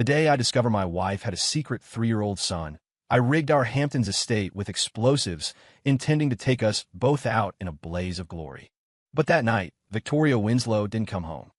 The day I discovered my wife had a secret 3-year-old son, I rigged our Hamptons estate with explosives, intending to take us both out in a blaze of glory. But that night, Victoria Winslow didn't come home.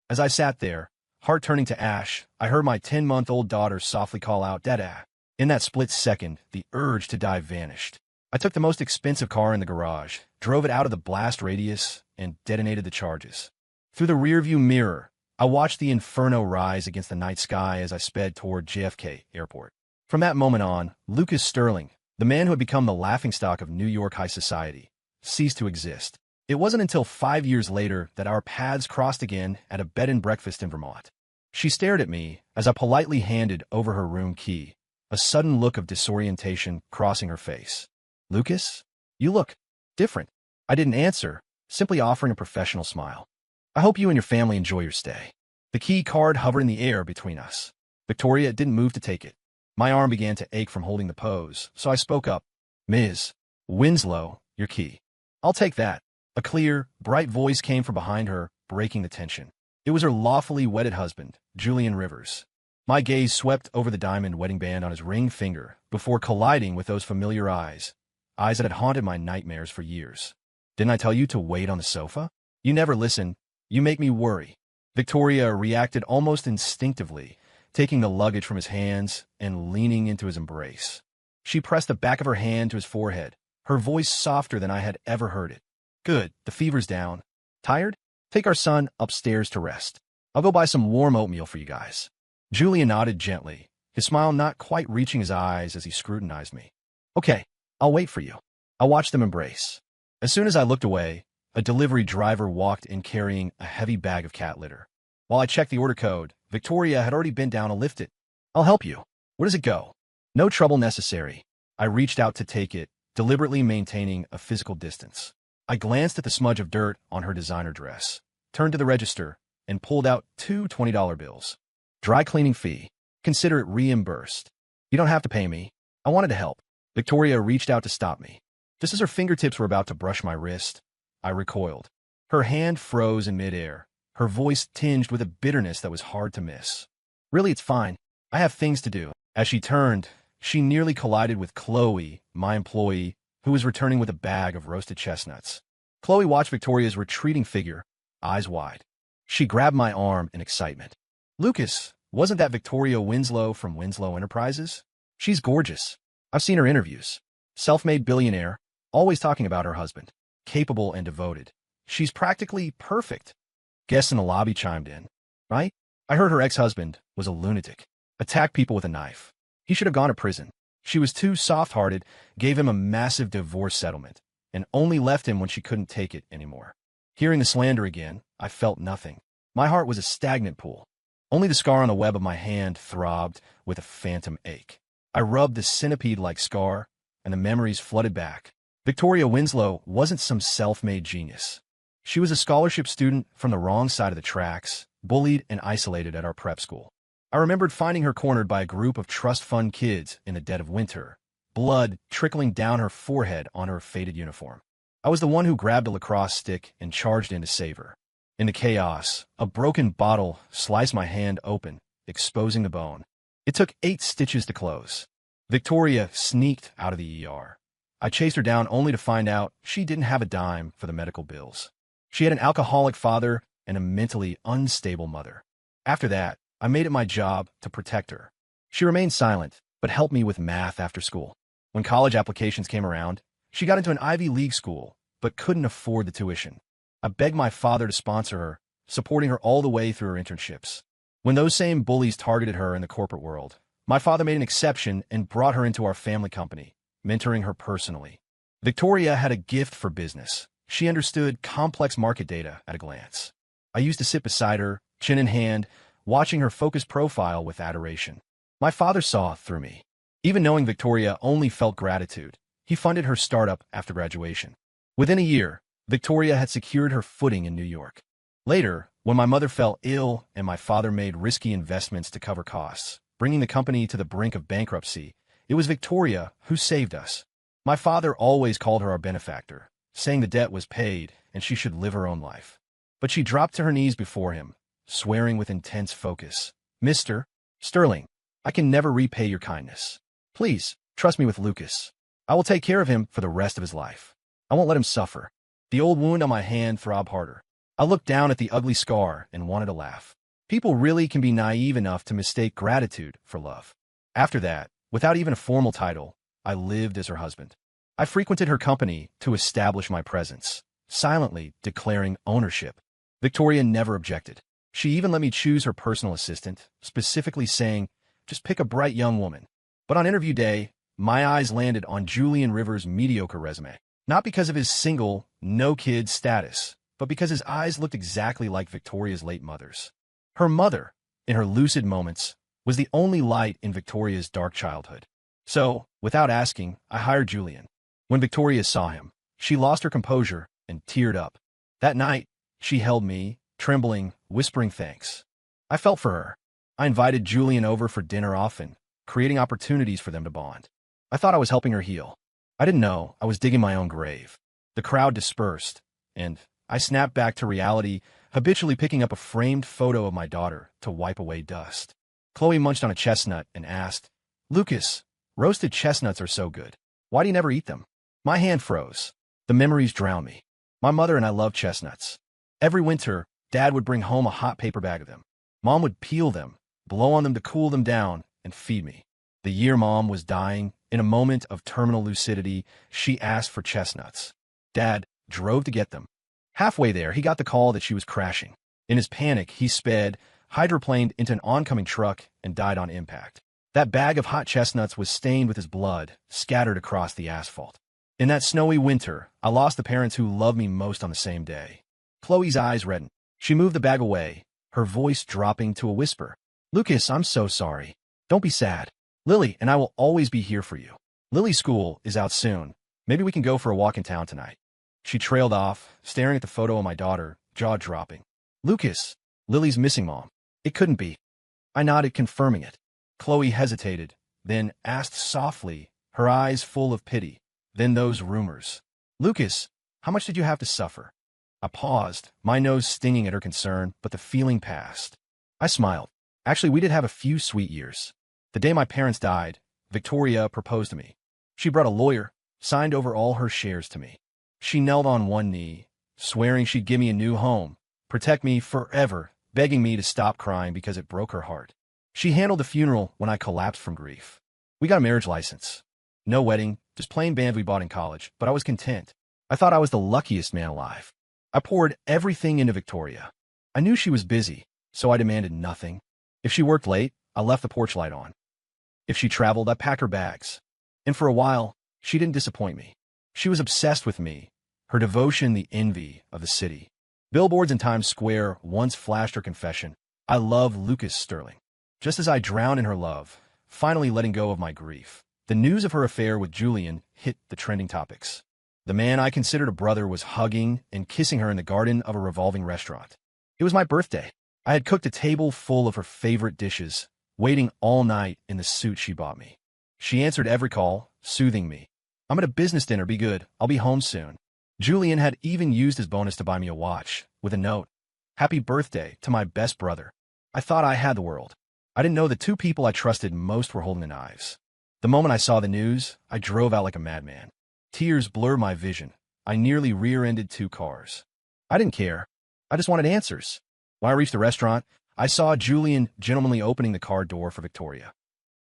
As I sat there, heart turning to ash, I heard my 10-month-old daughter softly call out, "Dada." In that split second, the urge to die vanished. I took the most expensive car in the garage, drove it out of the blast radius, and detonated the charges. Through the rearview mirror, I watched the inferno rise against the night sky as I sped toward JFK Airport. From that moment on, Lucas Sterling, the man who had become the laughingstock of New York high society, ceased to exist. It wasn't until 5 years later that our paths crossed again at a bed and breakfast in Vermont. She stared at me as I politely handed over her room key, a sudden look of disorientation crossing her face. "Lucas, you look different." I didn't answer, simply offering a professional smile. "I hope you and your family enjoy your stay." The key card hovered in the air between us. Victoria didn't move to take it. My arm began to ache from holding the pose, so I spoke up. "Ms. Winslow, your key." "I'll take that." A clear, bright voice came from behind her, breaking the tension. It was her lawfully wedded husband, Julian Rivers. My gaze swept over the diamond wedding band on his ring finger before colliding with those familiar eyes that had haunted my nightmares for years. "Didn't I tell you to wait on the sofa? You never listen. You make me worry." Victoria reacted almost instinctively, taking the luggage from his hands and leaning into his embrace. She pressed the back of her hand to his forehead, her voice softer than I had ever heard it. "Good, the fever's down. Tired? Take our son upstairs to rest. I'll go buy some warm oatmeal for you guys." Julian nodded gently, his smile not quite reaching his eyes as he scrutinized me. "Okay, I'll wait for you." I watched them embrace. As soon as I looked away, a delivery driver walked in carrying a heavy bag of cat litter. While I checked the order code, Victoria had already bent down to lift it. "I'll help you. Where does it go?" "No trouble necessary." I reached out to take it, deliberately maintaining a physical distance. I glanced at the smudge of dirt on her designer dress, turned to the register, and pulled out 2 $20 bills. "Dry cleaning fee. Consider it reimbursed." "You don't have to pay me. I wanted to help." Victoria reached out to stop me. Just as her fingertips were about to brush my wrist, I recoiled. Her hand froze in midair, her voice tinged with a bitterness that was hard to miss. "Really, it's fine. I have things to do." As she turned, she nearly collided with Chloe, my employee, who was returning with a bag of roasted chestnuts. Chloe watched Victoria's retreating figure, eyes wide. She grabbed my arm in excitement. "Lucas, wasn't that Victoria Winslow from Winslow Enterprises? She's gorgeous. I've seen her interviews. Self-made billionaire, always talking about her husband. Capable and devoted. She's practically perfect." Guests in the lobby chimed in. "Right? I heard her ex-husband was a lunatic. Attacked people with a knife. He should have gone to prison. She was too soft-hearted, gave him a massive divorce settlement, and only left him when she couldn't take it anymore." Hearing the slander again, I felt nothing. My heart was a stagnant pool. Only the scar on the web of my hand throbbed with a phantom ache. I rubbed the centipede-like scar, and the memories flooded back. Victoria Winslow wasn't some self-made genius. She was a scholarship student from the wrong side of the tracks, bullied and isolated at our prep school. I remembered finding her cornered by a group of trust fund kids in the dead of winter, blood trickling down her forehead on her faded uniform. I was the one who grabbed a lacrosse stick and charged in to save her. In the chaos, a broken bottle sliced my hand open, exposing the bone. It took 8 stitches to close. Victoria sneaked out of the ER. I chased her down only to find out she didn't have a dime for the medical bills. She had an alcoholic father and a mentally unstable mother. After that, I made it my job to protect her. She remained silent, but helped me with math after school. When college applications came around, she got into an Ivy League school, but couldn't afford the tuition. I begged my father to sponsor her, supporting her all the way through her internships. When those same bullies targeted her in the corporate world, my father made an exception and brought her into our family company, mentoring her personally. Victoria had a gift for business. She understood complex market data at a glance. I used to sit beside her, chin in hand, watching her focused profile with adoration. My father saw through me. Even knowing Victoria only felt gratitude, he funded her startup after graduation. Within a year, Victoria had secured her footing in New York. Later, when my mother fell ill and my father made risky investments to cover costs, bringing the company to the brink of bankruptcy, it was Victoria who saved us. My father always called her our benefactor, saying the debt was paid and she should live her own life. But she dropped to her knees before him, swearing with intense focus. "Mister," Sterling, I can never repay your kindness. Please, trust me with Lucas. I will take care of him for the rest of his life. I won't let him suffer. The old wound on my hand throbbed harder. I looked down at the ugly scar and wanted to laugh. People really can be naive enough to mistake gratitude for love. After that, without even a formal title, I lived as her husband. I frequented her company to establish my presence, silently declaring ownership. Victoria never objected. She even let me choose her personal assistant, specifically saying, just pick a bright young woman. But on interview day, my eyes landed on Julian Rivers' mediocre resume. Not because of his single, no-kids status, but because his eyes looked exactly like Victoria's late mother's. Her mother, in her lucid moments, was the only light in Victoria's dark childhood. So, without asking, I hired Julian. When Victoria saw him, she lost her composure and teared up. That night, she held me, trembling, whispering thanks. I felt for her. I invited Julian over for dinner often, creating opportunities for them to bond. I thought I was helping her heal. I didn't know I was digging my own grave. The crowd dispersed, and I snapped back to reality, habitually picking up a framed photo of my daughter to wipe away dust. Chloe munched on a chestnut and asked, Lucas, roasted chestnuts are so good. Why do you never eat them? My hand froze. The memories drowned me. My mother and I loved chestnuts. Every winter, Dad would bring home a hot paper bag of them. Mom would peel them, blow on them to cool them down, and feed me. The year Mom was dying, in a moment of terminal lucidity, she asked for chestnuts. Dad drove to get them. Halfway there, he got the call that she was crashing. In his panic, he sped, hydroplaned into an oncoming truck, and died on impact. That bag of hot chestnuts was stained with his blood, scattered across the asphalt. In that snowy winter, I lost the parents who loved me most on the same day. Chloe's eyes reddened. She moved the bag away, her voice dropping to a whisper. Lucas, I'm so sorry. Don't be sad. Lily and I will always be here for you. Lily's school is out soon. Maybe we can go for a walk in town tonight. She trailed off, staring at the photo of my daughter, jaw dropping. Lucas, Lily's missing, Mom. It couldn't be. I nodded, confirming it. Chloe hesitated, then asked softly, her eyes full of pity. Then those rumors. Lucas, how much did you have to suffer? I paused, my nose stinging at her concern, but the feeling passed. I smiled. Actually, we did have a few sweet years. The day my parents died, Victoria proposed to me. She brought a lawyer, signed over all her shares to me. She knelt on one knee, swearing she'd give me a new home, protect me forever, begging me to stop crying because it broke her heart. She handled the funeral when I collapsed from grief. We got a marriage license. No wedding, just plain band we bought in college, but I was content. I thought I was the luckiest man alive. I poured everything into Victoria. I knew she was busy, so I demanded nothing. If she worked late, I left the porch light on. If she traveled, I packed her bags. And for a while, she didn't disappoint me. She was obsessed with me, her devotion the envy of the city. Billboards in Times Square once flashed her confession, I love Lucas Sterling. Just as I drowned in her love, finally letting go of my grief, the news of her affair with Julian hit the trending topics. The man I considered a brother was hugging and kissing her in the garden of a revolving restaurant. It was my birthday. I had cooked a table full of her favorite dishes, waiting all night in the suit she bought me. She answered every call, soothing me. I'm at a business dinner, be good, I'll be home soon. Julian had even used his bonus to buy me a watch, with a note. Happy birthday to my best brother. I thought I had the world. I didn't know the two people I trusted most were holding the knives. The moment I saw the news, I drove out like a madman. Tears blurred my vision. I nearly rear-ended two cars. I didn't care. I just wanted answers. When I reached the restaurant, I saw Julian gentlemanly opening the car door for Victoria.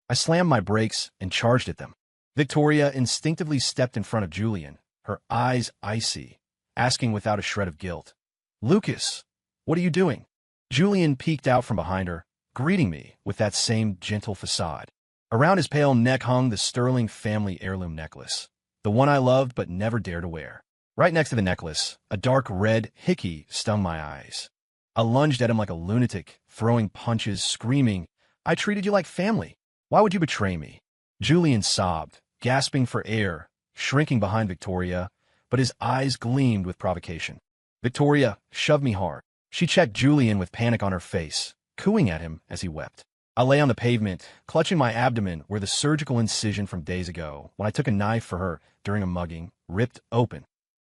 I slammed my brakes and charged at them. Victoria instinctively stepped in front of Julian, her eyes icy, asking without a shred of guilt, Lucas, what are you doing? Julian peeked out from behind her, greeting me with that same gentle facade. Around his pale neck hung the Sterling family heirloom necklace, the one I loved but never dared to wear. Right next to the necklace, a dark red hickey stung my eyes. I lunged at him like a lunatic, throwing punches, screaming, I treated you like family. Why would you betray me? Julian sobbed, gasping for air, shrinking behind Victoria, but his eyes gleamed with provocation. Victoria shoved me hard. She checked Julian with panic on her face, cooing at him as he wept. I lay on the pavement, clutching my abdomen where the surgical incision from days ago, when I took a knife for her during a mugging, ripped open.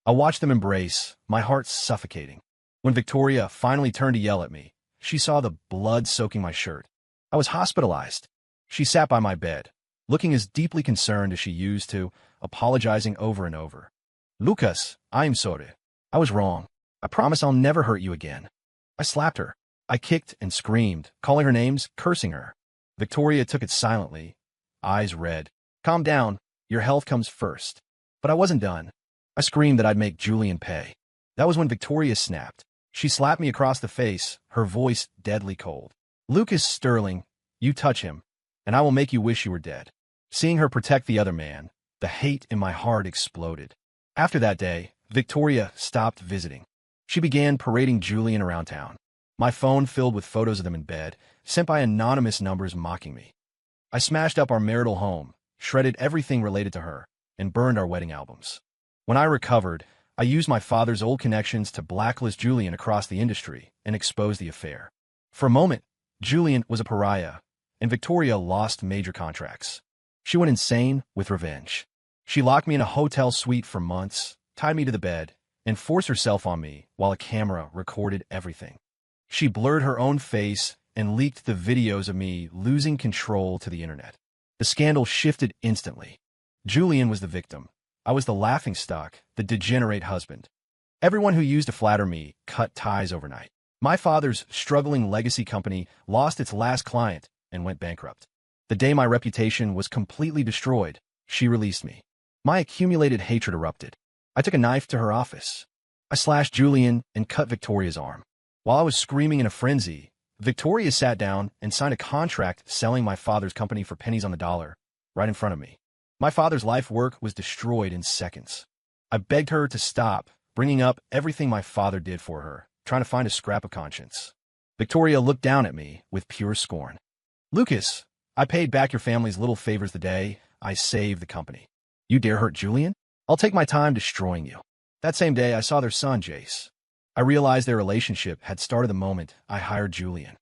I watched them embrace, my heart suffocating. When Victoria finally turned to yell at me, she saw the blood soaking my shirt. I was hospitalized. She sat by my bed, looking as deeply concerned as she used to, apologizing over and over. Lucas, I'm sorry. I was wrong. I promise I'll never hurt you again. I slapped her. I kicked and screamed, calling her names, cursing her. Victoria took it silently, eyes red. Calm down. Your health comes first. But I wasn't done. I screamed that I'd make Julian pay. That was when Victoria snapped. She slapped me across the face, her voice deadly cold. Lucas Sterling, you touch him, and I will make you wish you were dead. Seeing her protect the other man, the hate in my heart exploded. After that day, Victoria stopped visiting. She began parading Julian around town. My phone filled with photos of them in bed, sent by anonymous numbers mocking me. I smashed up our marital home, shredded everything related to her, and burned our wedding albums. When I recovered, I used my father's old connections to blacklist Julian across the industry and expose the affair. For a moment, Julian was a pariah, and Victoria lost major contracts. She went insane with revenge. She locked me in a hotel suite for months, tied me to the bed, and forced herself on me while a camera recorded everything. She blurred her own face and leaked the videos of me losing control to the internet. The scandal shifted instantly. Julian was the victim. I was the laughingstock, the degenerate husband. Everyone who used to flatter me cut ties overnight. My father's struggling legacy company lost its last client and went bankrupt. The day my reputation was completely destroyed, she released me. My accumulated hatred erupted. I took a knife to her office. I slashed Julian and cut Victoria's arm. While I was screaming in a frenzy, Victoria sat down and signed a contract selling my father's company for pennies on the dollar, right in front of me. My father's life work was destroyed in seconds. I begged her to stop, bringing up everything my father did for her, trying to find a scrap of conscience. Victoria looked down at me with pure scorn. Lucas, I paid back your family's little favors the day I saved the company. You dare hurt Julian? I'll take my time destroying you. That same day, I saw their son, Jace. I realized their relationship had started the moment I hired Julian.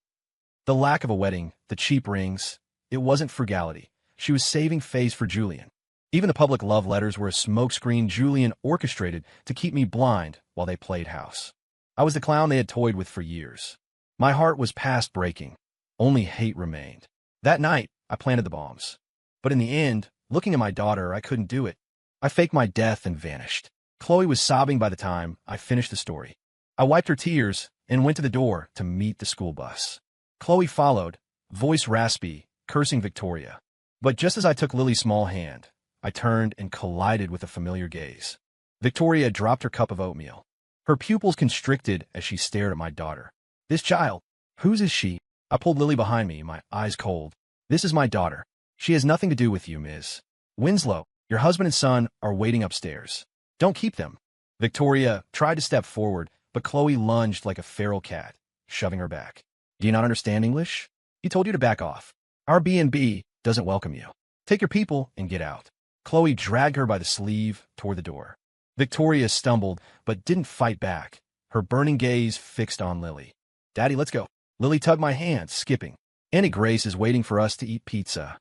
The lack of a wedding, the cheap rings, it wasn't frugality. She was saving face for Julian. Even the public love letters were a smokescreen Julian orchestrated to keep me blind while they played house. I was the clown they had toyed with for years. My heart was past breaking. Only hate remained. That night, I planted the bombs. But in the end, looking at my daughter, I couldn't do it. I faked my death and vanished. Chloe was sobbing by the time I finished the story. I wiped her tears and went to the door to meet the school bus. Chloe followed, voice raspy, cursing Victoria. But just as I took Lily's small hand, I turned and collided with a familiar gaze. Victoria dropped her cup of oatmeal. Her pupils constricted as she stared at my daughter. This child, whose is she? I pulled Lily behind me, my eyes cold. This is my daughter. She has nothing to do with you, Ms. Winslow. Your husband and son are waiting upstairs. Don't keep them. Victoria tried to step forward, but Chloe lunged like a feral cat, shoving her back. Do you not understand English? He told you to back off. Our B&B doesn't welcome you. Take your people and get out. Chloe dragged her by the sleeve toward the door. Victoria stumbled, but didn't fight back, her burning gaze fixed on Lily. Daddy, let's go. Lily tugged my hand, skipping. Auntie Grace is waiting for us to eat pizza.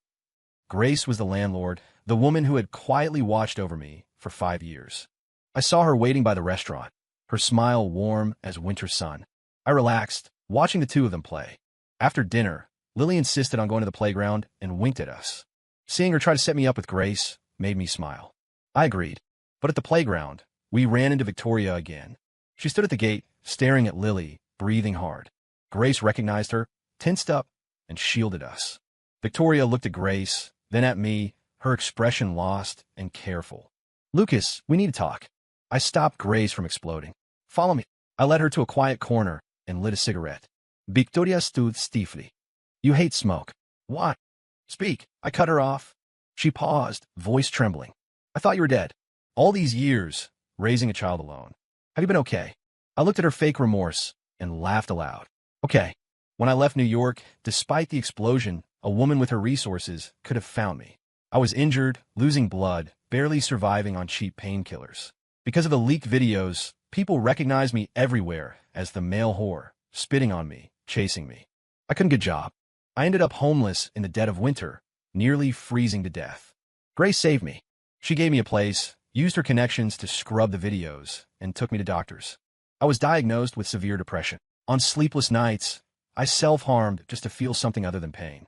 Grace was the landlord, the woman who had quietly watched over me for 5 years. I saw her waiting by the restaurant, her smile warm as winter sun. I relaxed, watching the two of them play. After dinner, Lily insisted on going to the playground and winked at us. Seeing her try to set me up with Grace made me smile. I agreed. But at the playground, we ran into Victoria again. She stood at the gate, staring at Lily, breathing hard. Grace recognized her, tensed up, and shielded us. Victoria looked at Grace, then at me, her expression lost and careful. Lucas, we need to talk. I stopped Grace from exploding. Follow me. I led her to a quiet corner and lit a cigarette. Victoria stood stiffly. You hate smoke. What? Speak. I cut her off. She paused, voice trembling. I thought you were dead. All these years, raising a child alone. Have you been okay? I looked at her fake remorse and laughed aloud. Okay. When I left New York, despite the explosion, a woman with her resources could have found me. I was injured, losing blood, barely surviving on cheap painkillers. Because of the leaked videos, people recognized me everywhere as the male whore, spitting on me, chasing me. I couldn't get a job. I ended up homeless in the dead of winter, nearly freezing to death. Grace saved me. She gave me a place, used her connections to scrub the videos, and took me to doctors. I was diagnosed with severe depression. On sleepless nights, I self-harmed just to feel something other than pain.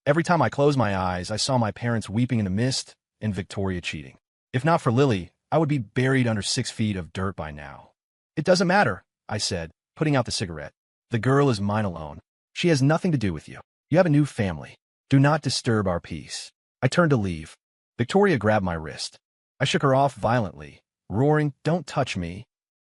Every time I closed my eyes, I saw my parents weeping in the mist and Victoria cheating. If not for Lily, I would be buried under 6 feet of dirt by now. It doesn't matter, I said, putting out the cigarette. The girl is mine alone. She has nothing to do with you. You have a new family. Do not disturb our peace. I turned to leave. Victoria grabbed my wrist. I shook her off violently, roaring, "Don't touch me."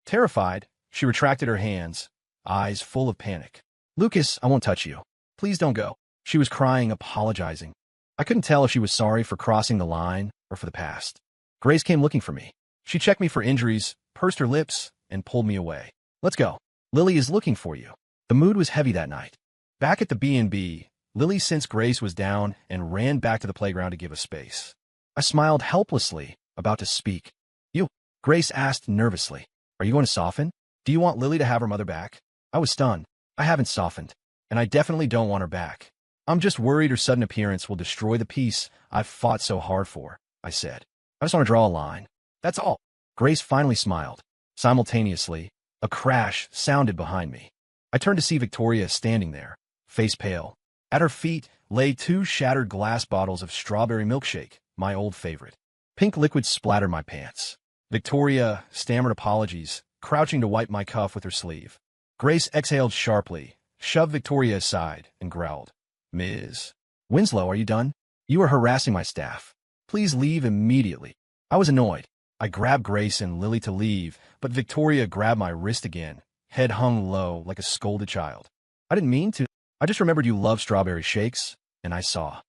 Terrified, she retracted her hands, eyes full of panic. "Lucas, I won't touch you. Please don't go." She was crying, apologizing. I couldn't tell if she was sorry for crossing the line or for the past. Grace came looking for me. She checked me for injuries, pursed her lips, and pulled me away. "Let's go. Lily is looking for you." The mood was heavy that night. Back at the B&B, Lily sensed Grace was down and ran back to the playground to give us space. I smiled helplessly, about to speak. "You?" Grace asked nervously. "Are you going to soften? Do you want Lily to have her mother back?" I was stunned. I haven't softened, and I definitely don't want her back. I'm just worried her sudden appearance will destroy the peace I've fought so hard for, I said. I just want to draw a line. That's all. Grace finally smiled. Simultaneously, a crash sounded behind me. I turned to see Victoria standing there, face pale. At her feet lay 2 shattered glass bottles of strawberry milkshake, my old favorite. Pink liquid splattered my pants. Victoria stammered apologies, crouching to wipe my cuff with her sleeve. Grace exhaled sharply, shoved Victoria aside, and growled, "Ms. Winslow, are you done? You are harassing my staff. Please leave immediately." I was annoyed. I grabbed Grace and Lily to leave, but Victoria grabbed my wrist again, head hung low like a scolded child. "I didn't mean to. I just remembered you love strawberry shakes, and I saw."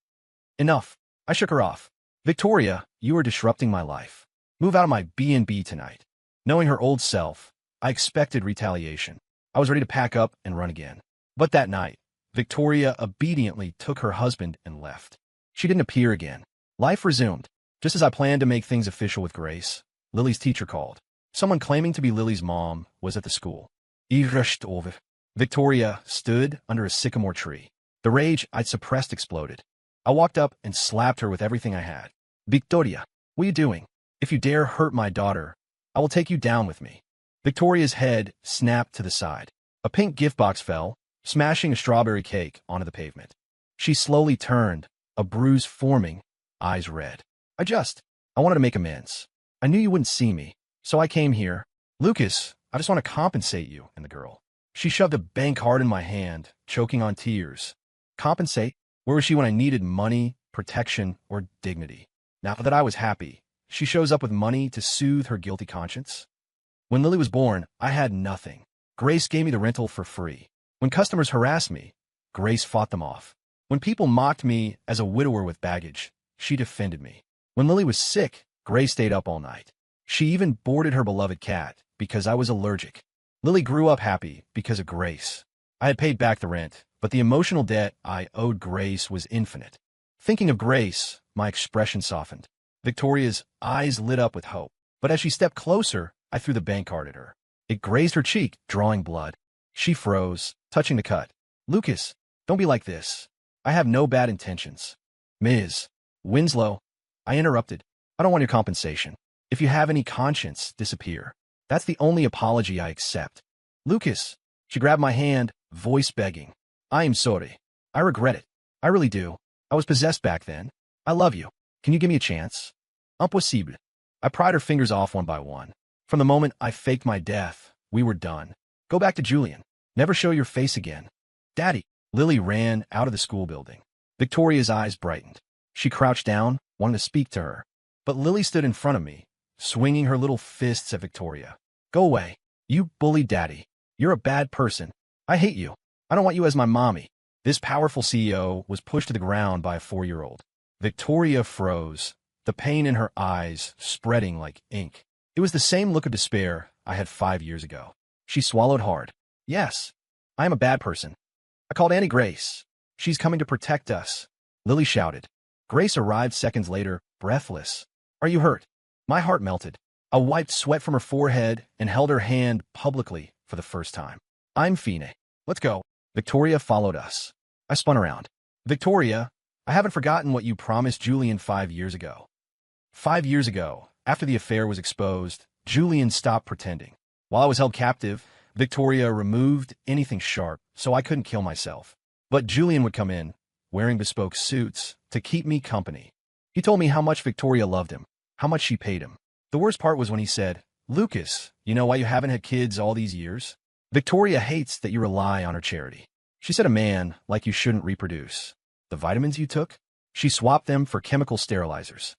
"Enough." I shook her off. "Victoria, you are disrupting my life. Move out of my B&B tonight." Knowing her old self, I expected retaliation. I was ready to pack up and run again. But that night, Victoria obediently took her husband and left. She didn't appear again. Life resumed. Just as I planned to make things official with Grace, Lily's teacher called. Someone claiming to be Lily's mom was at the school. "Ich rushed over." Victoria stood under a sycamore tree. The rage I'd suppressed exploded. I walked up and slapped her with everything I had. "Victoria, what are you doing? If you dare hurt my daughter, I will take you down with me." Victoria's head snapped to the side. A pink gift box fell, smashing a strawberry cake onto the pavement. She slowly turned, a bruise forming, eyes red. I wanted to make amends. I knew you wouldn't see me, so I came here. "Lucas, I just want to compensate you," and the girl. She shoved a bank card in my hand, choking on tears. Compensate? Where was she when I needed money, protection, or dignity? Now that I was happy, she shows up with money to soothe her guilty conscience. When Lily was born, I had nothing. Grace gave me the rental for free. When customers harassed me, Grace fought them off. When people mocked me as a widower with baggage, she defended me. When Lily was sick, Grace stayed up all night. She even boarded her beloved cat because I was allergic. Lily grew up happy because of Grace. I had paid back the rent, but the emotional debt I owed Grace was infinite. Thinking of Grace, my expression softened. Victoria's eyes lit up with hope. But as she stepped closer, I threw the bank card at her. It grazed her cheek, drawing blood. She froze, touching the cut. "Lucas, don't be like this. I have no bad intentions." "Ms. Winslow," I interrupted. "I don't want your compensation. If you have any conscience, disappear. That's the only apology I accept." "Lucas," she grabbed my hand, voice begging. "I am sorry. I regret it. I really do. I was possessed back then. I love you. Can you give me a chance?" "Impossible." I pried her fingers off one by one. From the moment I faked my death, we were done. Go back to Julian. Never show your face again. "Daddy." Lily ran out of the school building. Victoria's eyes brightened. She crouched down, wanting to speak to her. But Lily stood in front of me, swinging her little fists at Victoria. "Go away. You bullied Daddy. You're a bad person. I hate you. I don't want you as my mommy." This powerful CEO was pushed to the ground by a 4-year-old. Victoria froze, the pain in her eyes spreading like ink. It was the same look of despair I had 5 years ago. She swallowed hard. "Yes, I am a bad person. I called Auntie Grace. She's coming to protect us," Lily shouted. Grace arrived seconds later, breathless. "Are you hurt?" My heart melted. I wiped sweat from her forehead and held her hand publicly for the first time. "I'm Fine. Let's go." Victoria followed us. I spun around. "Victoria, I haven't forgotten what you promised Julian 5 years ago." 5 years ago, after the affair was exposed, Julian stopped pretending. While I was held captive, Victoria removed anything sharp so I couldn't kill myself. But Julian would come in, wearing bespoke suits, to keep me company. He told me how much Victoria loved him, how much she paid him. The worst part was when he said, "Lucas, you know why you haven't had kids all these years? Victoria hates that you rely on her charity. She said a man like you shouldn't reproduce. The vitamins you took? She swapped them for chemical sterilizers.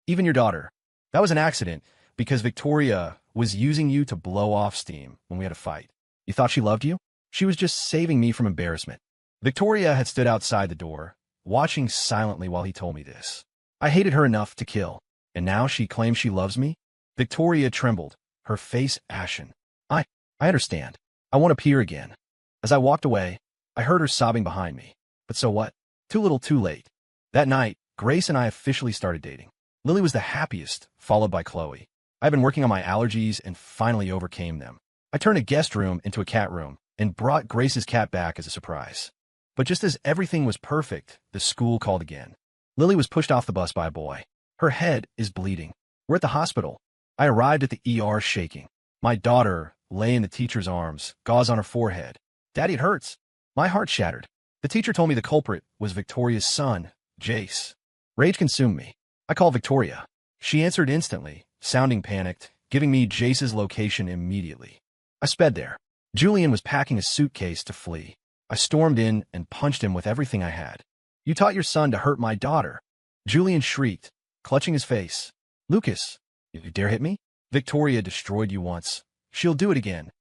Even your daughter. That was an accident because Victoria was using you to blow off steam when we had a fight. You thought she loved you? She was just saving me from embarrassment." Victoria had stood outside the door, watching silently while he told me this. I hated her enough to kill, and now she claims she loves me? Victoria trembled, her face ashen. I understand. I won't appear again. As I walked away, I heard her sobbing behind me. But so what? Too little, too late. That night, Grace and I officially started dating. Lily was the happiest, followed by Chloe. I've been working on my allergies and finally overcame them. I turned a guest room into a cat room and brought Grace's cat back as a surprise. But just as everything was perfect, the school called again. Lily was pushed off the bus by a boy. Her head is bleeding. We're at the hospital. I arrived at the ER shaking. My daughter lay in the teacher's arms, gauze on her forehead. "Daddy, it hurts." My heart shattered. The teacher told me the culprit was Victoria's son, Jace. Rage consumed me. I called Victoria. She answered instantly, sounding panicked, giving me Jace's location immediately. I sped there. Julian was packing a suitcase to flee. I stormed in and punched him with everything I had. "You taught your son to hurt my daughter." Julian shrieked, clutching his face. "Lucas, you dare hit me? Victoria destroyed you once. She'll do it again."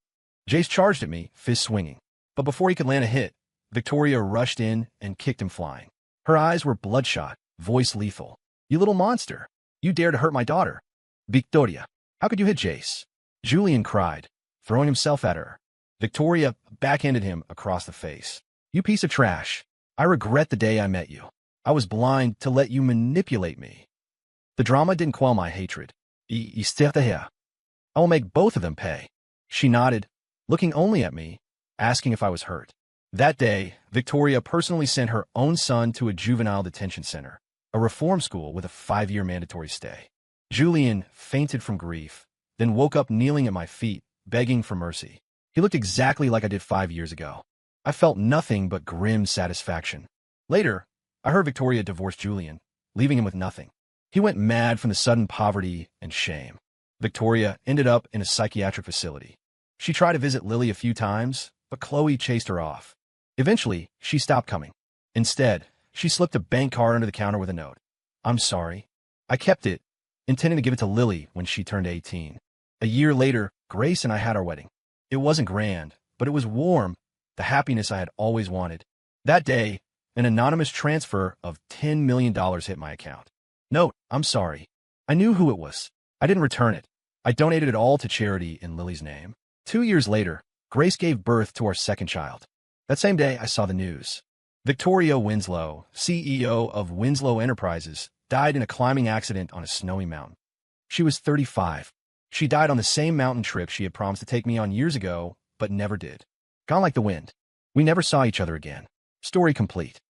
Jace charged at me, fist swinging. But before he could land a hit, Victoria rushed in and kicked him flying. Her eyes were bloodshot, voice lethal. "You little monster. You dare to hurt my daughter. Victoria, how could you hit Jace?" Julian cried, throwing himself at her. Victoria backhanded him across the face. "You piece of trash. I regret the day I met you. I was blind to let you manipulate me." The drama didn't quell my hatred. I will make both of them pay." She nodded, looking only at me, asking if I was hurt. That day, Victoria personally sent her own son to a juvenile detention center, a reform school with a 5-year mandatory stay. Julian fainted from grief, then woke up kneeling at my feet, begging for mercy. He looked exactly like I did 5 years ago. I felt nothing but grim satisfaction. Later, I heard Victoria divorced Julian, leaving him with nothing. He went mad from the sudden poverty and shame. Victoria ended up in a psychiatric facility. She tried to visit Lily a few times, but Chloe chased her off. Eventually, she stopped coming. Instead, she slipped a bank card under the counter with a note. "I'm sorry." I kept it, intending to give it to Lily when she turned 18. A year later, Grace and I had our wedding. It wasn't grand, but it was warm, the happiness I had always wanted. That day, an anonymous transfer of $10 million hit my account. Note, "I'm sorry." I knew who it was. I didn't return it. I donated it all to charity in Lily's name. 2 years later, Grace gave birth to our second child. That same day, I saw the news. Victoria Winslow, CEO of Winslow Enterprises, died in a climbing accident on a snowy mountain. She was 35. She died on the same mountain trip she had promised to take me on years ago, but never did. Gone like the wind. We never saw each other again. Story complete.